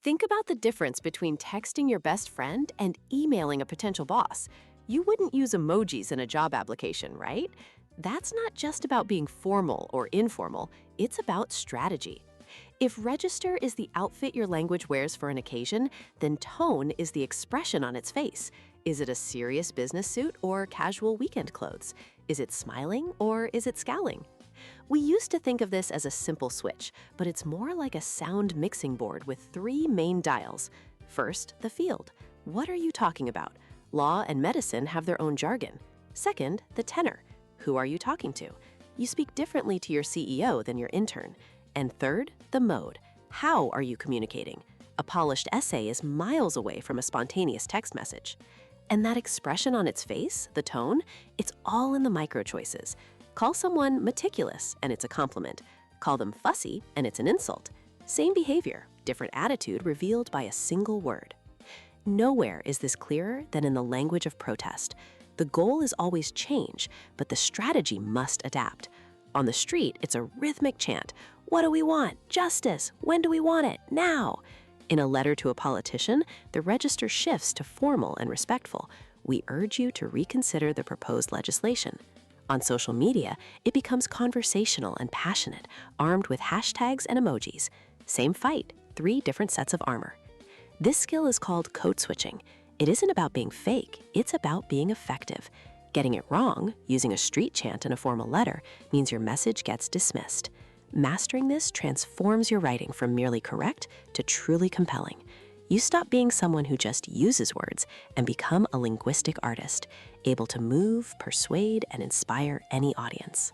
Think about the difference between texting your best friend and emailing a potential boss. You wouldn't use emojis in a job application, right? That's not just about being formal or informal, it's about strategy. If register is the outfit your language wears for an occasion, then tone is the expression on its face. Is it a serious business suit or casual weekend clothes? Is it smiling or is it scowling? We used to think of this as a simple switch, but it's more like a sound mixing board with three main dials. First, the field. What are you talking about? Law and medicine have their own jargon. Second, the tenor. Who are you talking to? You speak differently to your CEO than your intern. And third, the mode. How are you communicating? A polished essay is miles away from a spontaneous text message. And that expression on its face, the tone, it's all in the micro choices. Call someone meticulous, and it's a compliment. Call them fussy, and it's an insult. Same behavior, different attitude revealed by a single word. Nowhere is this clearer than in the language of protest. The goal is always change, but the strategy must adapt. On the street, it's a rhythmic chant. What do we want? Justice. When do we want it? Now. In a letter to a politician, the register shifts to formal and respectful. We urge you to reconsider the proposed legislation. On social media, it becomes conversational and passionate, armed with hashtags and emojis. Same fight, three different sets of armor. This skill is called code switching. It isn't about being fake, it's about being effective. Getting it wrong, using a street chant in a formal letter, means your message gets dismissed. Mastering this transforms your writing from merely correct to truly compelling. You stop being someone who just uses words and become a linguistic artist, able to move, persuade, and inspire any audience.